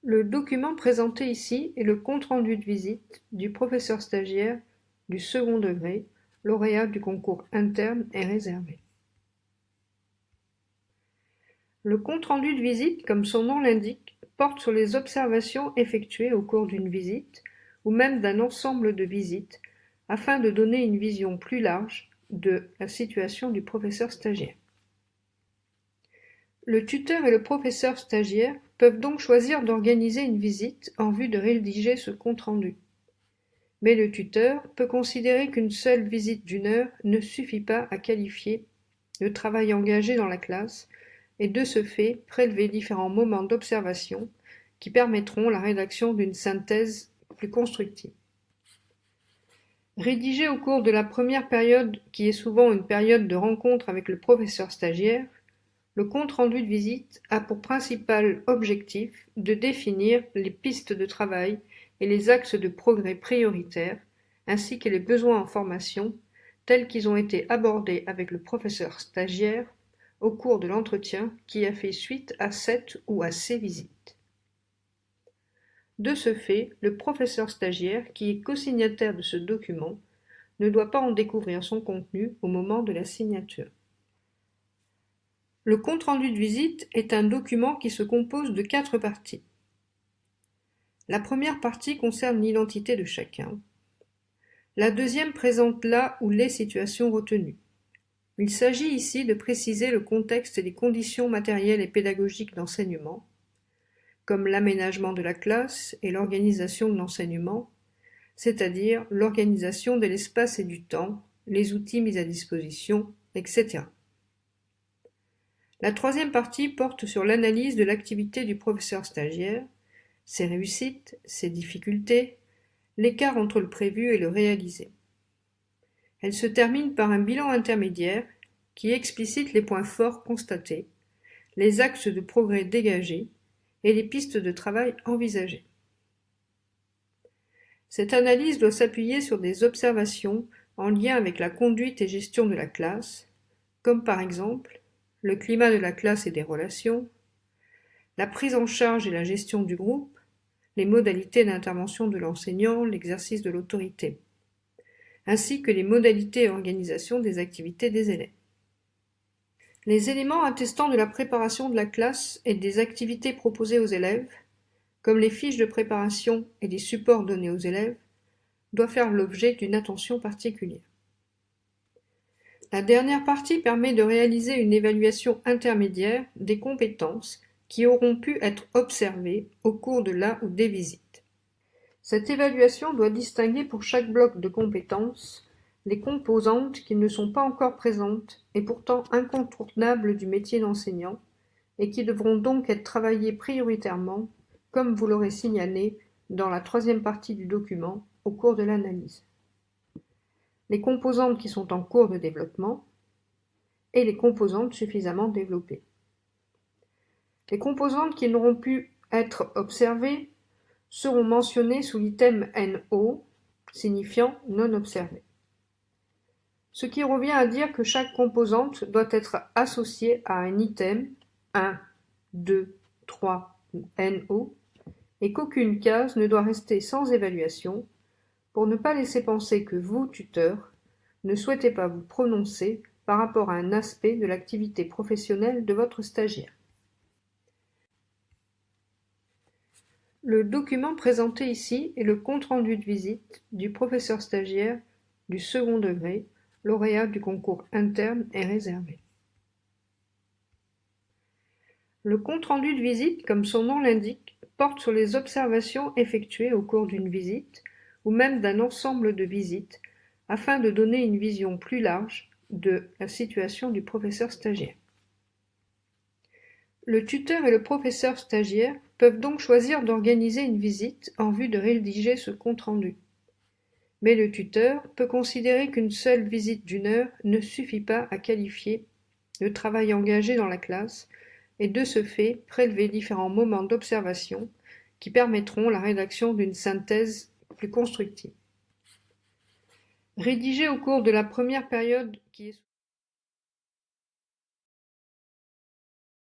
Le document présenté ici est le compte-rendu de visite du professeur stagiaire du second degré, lauréat du concours interne et réservé. Le compte-rendu de visite, comme son nom l'indique, porte sur les observations effectuées au cours d'une visite ou même d'un ensemble de visites afin de donner une vision plus large de la situation du professeur stagiaire. Le tuteur et le professeur stagiaire peuvent donc choisir d'organiser une visite en vue de rédiger ce compte-rendu. Mais le tuteur peut considérer qu'une seule visite d'une heure ne suffit pas à qualifier le travail engagé dans la classe et de ce fait prélever différents moments d'observation qui permettront la rédaction d'une synthèse plus constructive. Rédigé au cours de la première période, qui est souvent une période de rencontre avec le professeur stagiaire, le compte-rendu de visite a pour principal objectif de définir les pistes de travail et les axes de progrès prioritaires, ainsi que les besoins en formation, tels qu'ils ont été abordés avec le professeur stagiaire au cours de l'entretien qui a fait suite à cette ou à ces visites. De ce fait, le professeur stagiaire, qui est co-signataire de ce document, ne doit pas en découvrir son contenu au moment de la signature. Le compte-rendu de visite est un document qui se compose de 4 parties. La première partie concerne l'identité de chacun. La deuxième présente la ou les situations retenues. Il s'agit ici de préciser le contexte et les conditions matérielles et pédagogiques d'enseignement, comme l'aménagement de la classe et l'organisation de l'enseignement, c'est-à-dire l'organisation de l'espace et du temps, les outils mis à disposition, etc. La troisième partie porte sur l'analyse de l'activité du professeur stagiaire, ses réussites, ses difficultés, l'écart entre le prévu et le réalisé. Elle se termine par un bilan intermédiaire qui explicite les points forts constatés, les axes de progrès dégagés et les pistes de travail envisagées. Cette analyse doit s'appuyer sur des observations en lien avec la conduite et gestion de la classe, comme par exemple le climat de la classe et des relations, la prise en charge et la gestion du groupe, les modalités d'intervention de l'enseignant, l'exercice de l'autorité, ainsi que les modalités et organisation des activités des élèves. Les éléments attestant de la préparation de la classe et des activités proposées aux élèves, comme les fiches de préparation et les supports donnés aux élèves, doivent faire l'objet d'une attention particulière. La dernière partie permet de réaliser une évaluation intermédiaire des compétences qui auront pu être observées au cours de la ou des visites. Cette évaluation doit distinguer pour chaque bloc de compétences les composantes qui ne sont pas encore présentes et pourtant incontournables du métier d'enseignant et qui devront donc être travaillées prioritairement, comme vous l'aurez signalé dans la troisième partie du document au cours de l'analyse. Les composantes qui sont en cours de développement et les composantes suffisamment développées. Les composantes qui n'auront pu être observées seront mentionnées sous l'item NO, signifiant non observé. Ce qui revient à dire que chaque composante doit être associée à un item 1, 2, 3 ou NO et qu'aucune case ne doit rester sans évaluation pour ne pas laisser penser que vous, tuteur, ne souhaitez pas vous prononcer par rapport à un aspect de l'activité professionnelle de votre stagiaire. Le document présenté ici est le compte-rendu de visite du professeur stagiaire du second degré, lauréat du concours interne et réservé. Le compte-rendu de visite, comme son nom l'indique, porte sur les observations effectuées au cours d'une visite ou même d'un ensemble de visites afin de donner une vision plus large de la situation du professeur stagiaire. Le tuteur et le professeur stagiaire peuvent donc choisir d'organiser une visite en vue de rédiger ce compte-rendu. Mais le tuteur peut considérer qu'une seule visite d'une heure ne suffit pas à qualifier le travail engagé dans la classe et de ce fait prélever différents moments d'observation qui permettront la rédaction d'une synthèse plus constructive. Rédigé au cours de la première période qui est